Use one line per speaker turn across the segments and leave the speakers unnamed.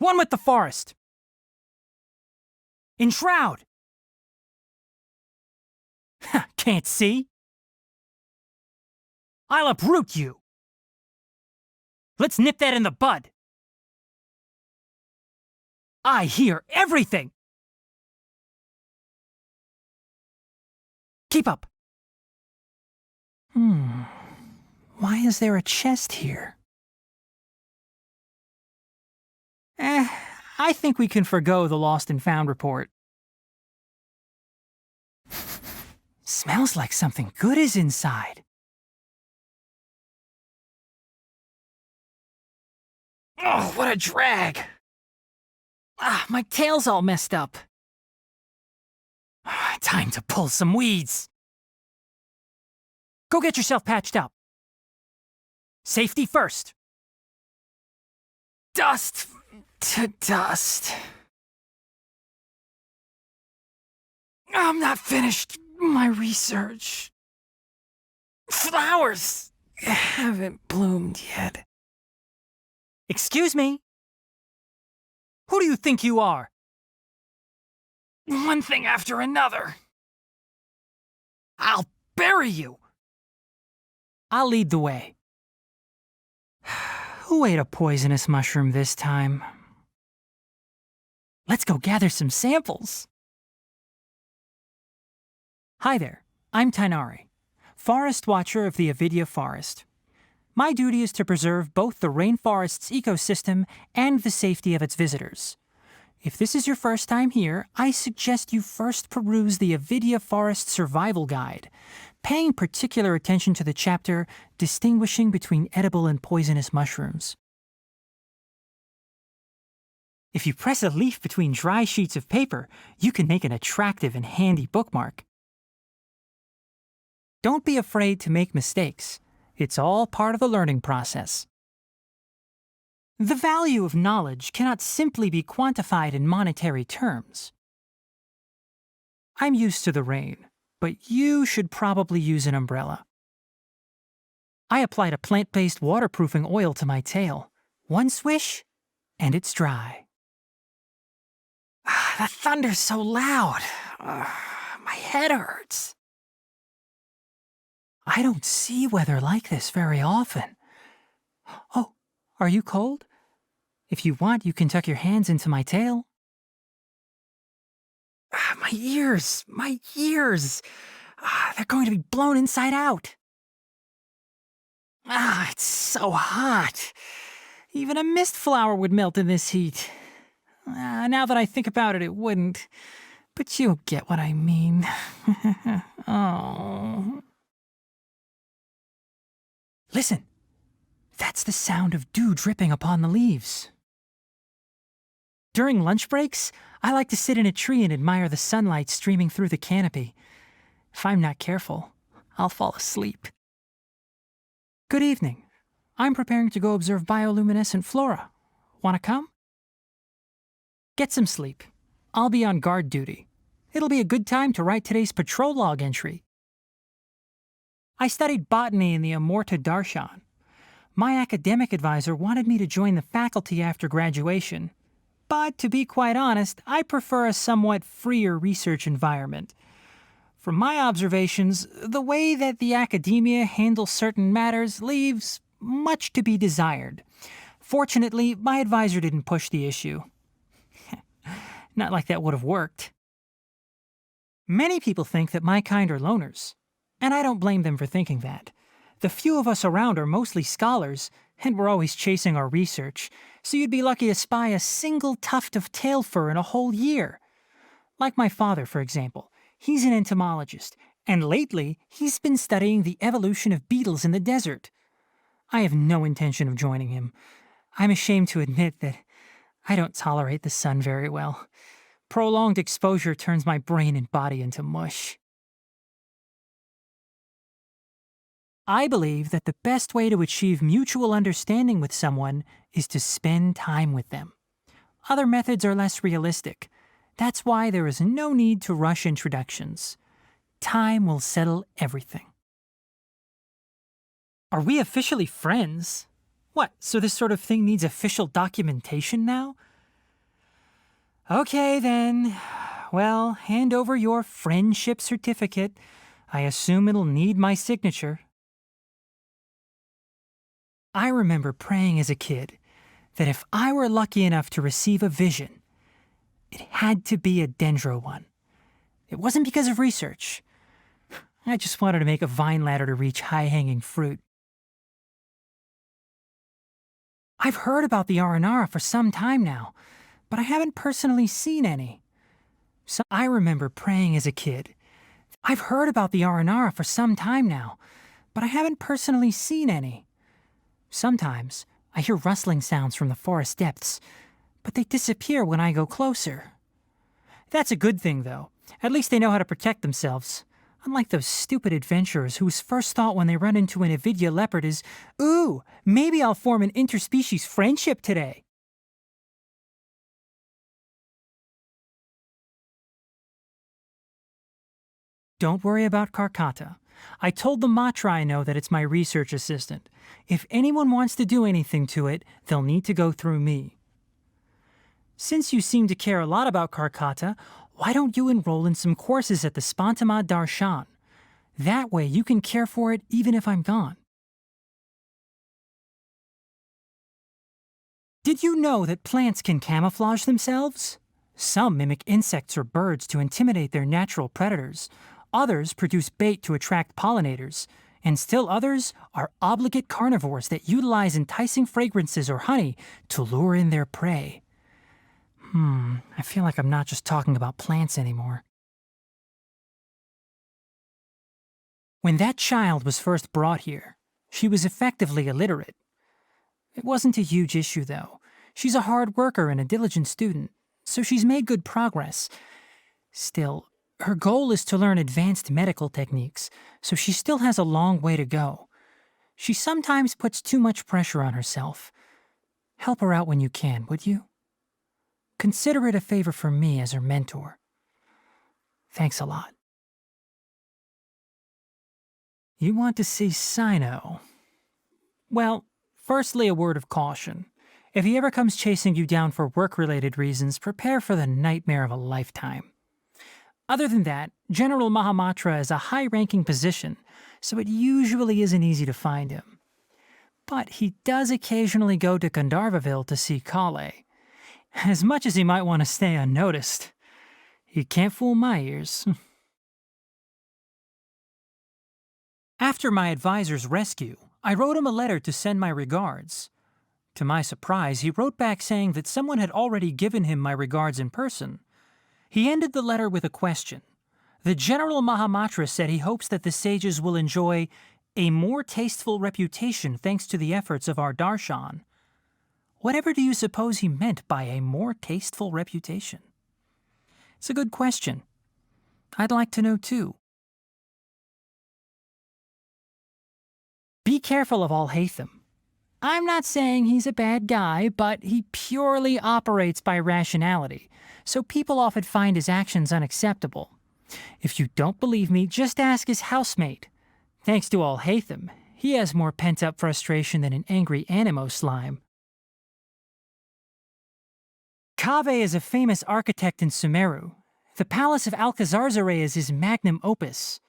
One with the forest. Enshroud. Can't see? I'll uproot you. Let's nip that in the bud. I hear everything. Keep up. Why is there a chest here? I think we can forgo the lost and found report. Smells like something good is inside. Oh, what a drag! My tail's all messed up. Time to pull some weeds. Go get yourself patched up. Safety first. Dust to dust. I'm not finished my research. Flowers haven't bloomed yet. Excuse me? Who do you think you are? One thing after another. I'll bury you. I'll lead the way. Who ate a poisonous mushroom this time? Let's go gather some samples. Hi there, I'm Tighnari, Forest Watcher of the Avidya Forest. My duty is to preserve both the rainforest's ecosystem and the safety of its visitors. If this is your first time here, I suggest you first peruse the Avidya Forest Survival Guide, paying particular attention to the chapter distinguishing between edible and poisonous mushrooms. If you press a leaf between dry sheets of paper, you can make an attractive and handy bookmark. Don't be afraid to make mistakes. It's all part of the learning process. The value of knowledge cannot simply be quantified in monetary terms. I'm used to the rain, but you should probably use an umbrella. I applied a plant-based waterproofing oil to my tail. One swish, and it's dry. The thunder's so loud. My head hurts. I don't see weather like this very often. Oh, are you cold? If you want, you can tuck your hands into my tail. My ears! They're going to be blown inside out. It's so hot. Even a mist flower would melt in this heat. Now that I think about it, it wouldn't. But you'll get what I mean. Oh. Listen. That's the sound of dew dripping upon the leaves. During lunch breaks, I like to sit in a tree and admire the sunlight streaming through the canopy. If I'm not careful, I'll fall asleep. Good evening. I'm preparing to go observe bioluminescent flora. Want to come? Get some sleep. I'll be on guard duty. It'll be a good time to write today's patrol log entry. I studied botany in the Amurta Darshan. My academic advisor wanted me to join the faculty after graduation. But to be quite honest, I prefer a somewhat freer research environment. From my observations, the way that the academia handles certain matters leaves much to be desired. Fortunately, my advisor didn't push the issue. Not like that would have worked. Many people think that my kind are loners, and I don't blame them for thinking that. The few of us around are mostly scholars, and we're always chasing our research, so you'd be lucky to spy a single tuft of tail fur in a whole year. Like my father, for example. He's an entomologist, and lately he's been studying the evolution of beetles in the desert. I have no intention of joining him. I'm ashamed to admit that I don't tolerate the sun very well. Prolonged exposure turns my brain and body into mush. I believe that the best way to achieve mutual understanding with someone is to spend time with them. Other methods are less realistic. That's why there is no need to rush introductions. Time will settle everything. Are we officially friends? What, so this sort of thing needs official documentation now? Okay, then. Well, hand over your friendship certificate. I assume it'll need my signature. I remember praying as a kid that if I were lucky enough to receive a vision, it had to be a dendro one. It wasn't because of research. I just wanted to make a vine ladder to reach high-hanging fruit. I've heard about the Aranara for some time now, but I haven't personally seen any. So I remember praying as a kid. I've heard about the Aranara for some time now, but I haven't personally seen any. Sometimes I hear rustling sounds from the forest depths, but they disappear when I go closer. That's a good thing, though. At least they know how to protect themselves. Unlike those stupid adventurers whose first thought when they run into an Avidya leopard is, "Ooh, maybe I'll form an interspecies friendship today." Don't worry about Karkata. I told the Matra I know that it's my research assistant. If anyone wants to do anything to it, they'll need to go through me. Since you seem to care a lot about Karkata, why don't you enroll in some courses at the Spantama Darshan? That way you can care for it even if I'm gone. Did you know that plants can camouflage themselves? Some mimic insects or birds to intimidate their natural predators. Others produce bait to attract pollinators. And still others are obligate carnivores that utilize enticing fragrances or honey to lure in their prey. I feel like I'm not just talking about plants anymore. When that child was first brought here, she was effectively illiterate. It wasn't a huge issue, though. She's a hard worker and a diligent student, so she's made good progress. Still, her goal is to learn advanced medical techniques, so she still has a long way to go. She sometimes puts too much pressure on herself. Help her out when you can, would you? Consider it a favor from me as her mentor. Thanks a lot. You want to see Sino? Well, firstly, a word of caution. If he ever comes chasing you down for work-related reasons, prepare for the nightmare of a lifetime. Other than that, General Mahamatra is a high-ranking position, so it usually isn't easy to find him. But he does occasionally go to Gandharvaville to see Kale. As much as he might want to stay unnoticed, he can't fool my ears. After my advisor's rescue, I wrote him a letter to send my regards. To my surprise, he wrote back saying that someone had already given him my regards in person. He ended the letter with a question. The General Mahamatra said he hopes that the sages will enjoy a more tasteful reputation thanks to the efforts of our darshan. Whatever do you suppose he meant by a more tasteful reputation? It's a good question. I'd like to know too. Be careful of Al-Haytham. I'm not saying he's a bad guy, but he purely operates by rationality, so people often find his actions unacceptable. If you don't believe me, just ask his housemate. Thanks to Al-Haytham, he has more pent-up frustration than an angry animo slime. Kaveh is a famous architect in Sumeru. The Palace of Alcazarzaray is his magnum opus.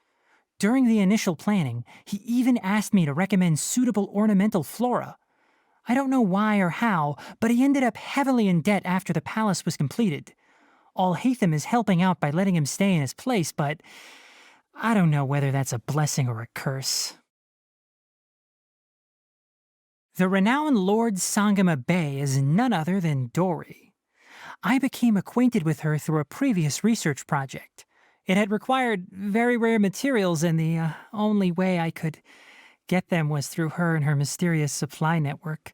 During the initial planning, he even asked me to recommend suitable ornamental flora. I don't know why or how, but he ended up heavily in debt after the palace was completed. Al-Haytham is helping out by letting him stay in his place, but I don't know whether that's a blessing or a curse. The renowned Lord Sangama Bey is none other than Dori. I became acquainted with her through a previous research project. It had required very rare materials, and the only way I could get them was through her and her mysterious supply network.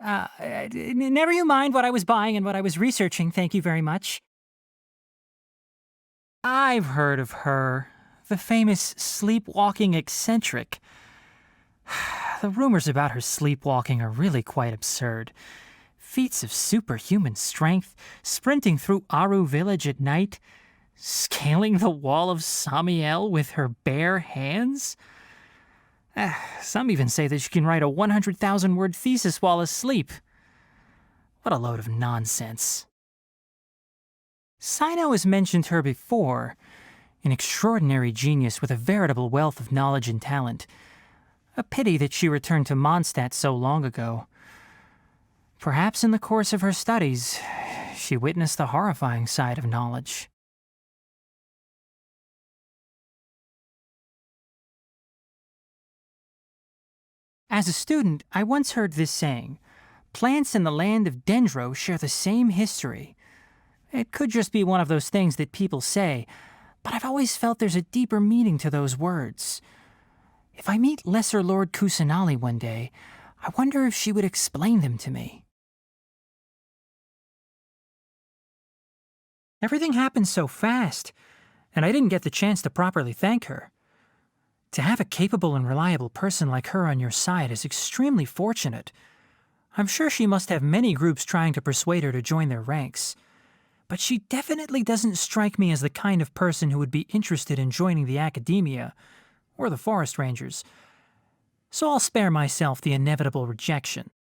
Never you mind what I was buying and what I was researching, thank you very much. I've heard of her. The famous sleepwalking eccentric. The rumors about her sleepwalking are really quite absurd. Feats of superhuman strength, sprinting through Aru village at night, scaling the wall of Samiel with her bare hands? Some even say that she can write a 100,000-word thesis while asleep. What a load of nonsense. Sino has mentioned her before, an extraordinary genius with a veritable wealth of knowledge and talent. A pity that she returned to Mondstadt so long ago. Perhaps in the course of her studies, she witnessed the horrifying side of knowledge. As a student, I once heard this saying, "Plants in the land of Dendro share the same history." It could just be one of those things that people say, but I've always felt there's a deeper meaning to those words. If I meet Lesser Lord Kusanali one day, I wonder if she would explain them to me. Everything happened so fast, and I didn't get the chance to properly thank her. To have a capable and reliable person like her on your side is extremely fortunate. I'm sure she must have many groups trying to persuade her to join their ranks. But she definitely doesn't strike me as the kind of person who would be interested in joining the academia or the forest rangers. So I'll spare myself the inevitable rejection.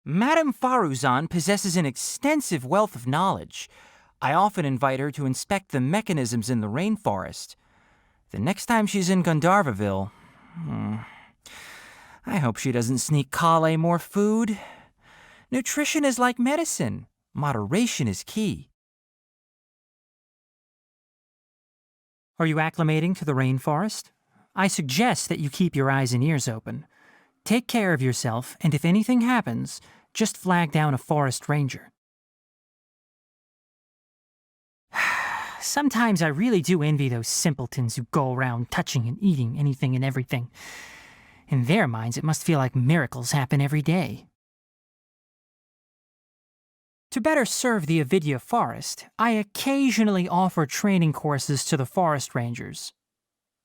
Madame Faruzan possesses an extensive wealth of knowledge. I often invite her to inspect the mechanisms in the rainforest. The next time she's in Gandharvaville, I hope she doesn't sneak Kale more food. Nutrition is like medicine. Moderation is key. Are you acclimating to the rainforest? I suggest that you keep your eyes and ears open. Take care of yourself, and if anything happens, just flag down a forest ranger. Sometimes I really do envy those simpletons who go around touching and eating anything and everything. In their minds, it must feel like miracles happen every day. To better serve the Avidya forest, I occasionally offer training courses to the forest rangers.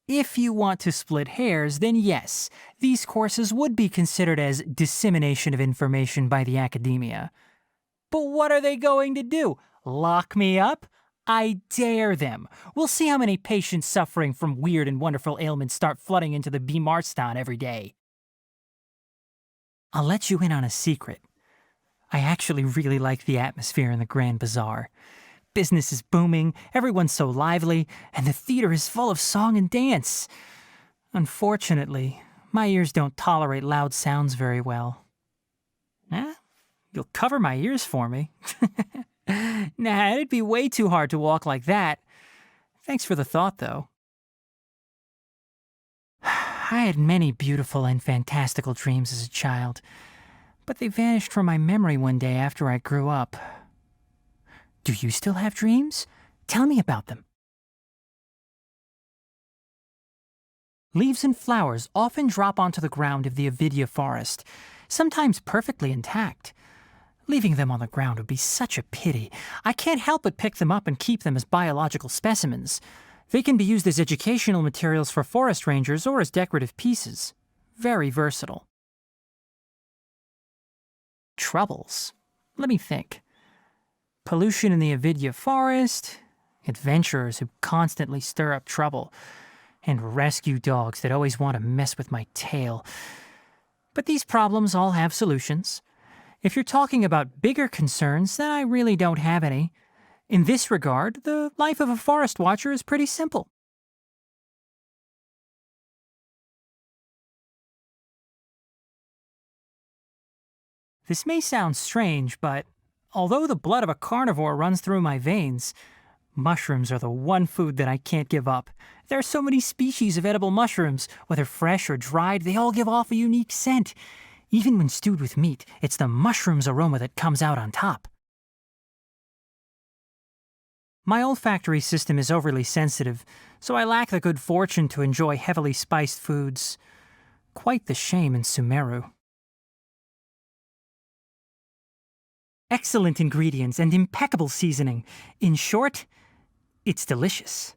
If you want to split hairs, then yes, these courses would be considered as dissemination of information by the academia. But what are they going to do? Lock me up? I dare them. We'll see how many patients suffering from weird and wonderful ailments start flooding into the Bimarstan every day. I'll let you in on a secret. I actually really like the atmosphere in the Grand Bazaar. Business is booming, everyone's so lively, and the theater is full of song and dance. Unfortunately, my ears don't tolerate loud sounds very well. You'll cover my ears for me. Nah, it'd be way too hard to walk like that. Thanks for the thought, though. I had many beautiful and fantastical dreams as a child, but they vanished from my memory one day after I grew up. Do you still have dreams? Tell me about them. Leaves and flowers often drop onto the ground of the Avidya forest, sometimes perfectly intact. Leaving them on the ground would be such a pity. I can't help but pick them up and keep them as biological specimens. They can be used as educational materials for forest rangers or as decorative pieces. Very versatile. Troubles? Let me think. Pollution in the Avidya forest, adventurers who constantly stir up trouble, and rescue dogs that always want to mess with my tail. But these problems all have solutions. If you're talking about bigger concerns, then I really don't have any. In this regard, the life of a forest watcher is pretty simple. This may sound strange, but although the blood of a carnivore runs through my veins, mushrooms are the one food that I can't give up. There are so many species of edible mushrooms. Whether fresh or dried, they all give off a unique scent. Even when stewed with meat, it's the mushroom's aroma that comes out on top. My olfactory system is overly sensitive, so I lack the good fortune to enjoy heavily spiced foods. Quite the shame in Sumeru. Excellent ingredients and impeccable seasoning. In short, it's delicious.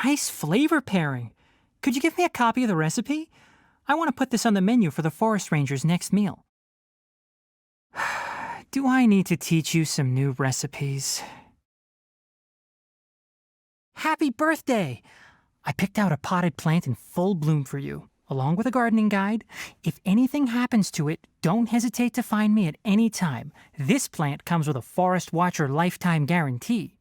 Nice flavor pairing. Could you give me a copy of the recipe? I want to put this on the menu for the forest ranger's next meal. Do I need to teach you some new recipes? Happy birthday! I picked out a potted plant in full bloom for you. along with a gardening guide. If anything happens to it, don't hesitate to find me at any time. This plant comes with a Forest Watcher lifetime guarantee.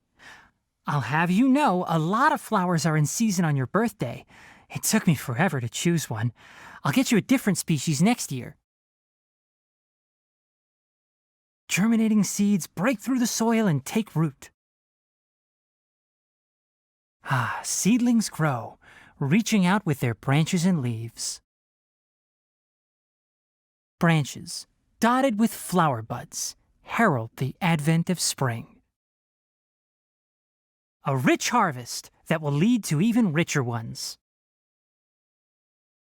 I'll have you know, a lot of flowers are in season on your birthday. It took me forever to choose one. I'll get you a different species next year. Germinating seeds break through the soil and take root. Seedlings grow, reaching out with their branches and leaves. Branches, dotted with flower buds, herald the advent of spring. A rich harvest that will lead to even richer ones.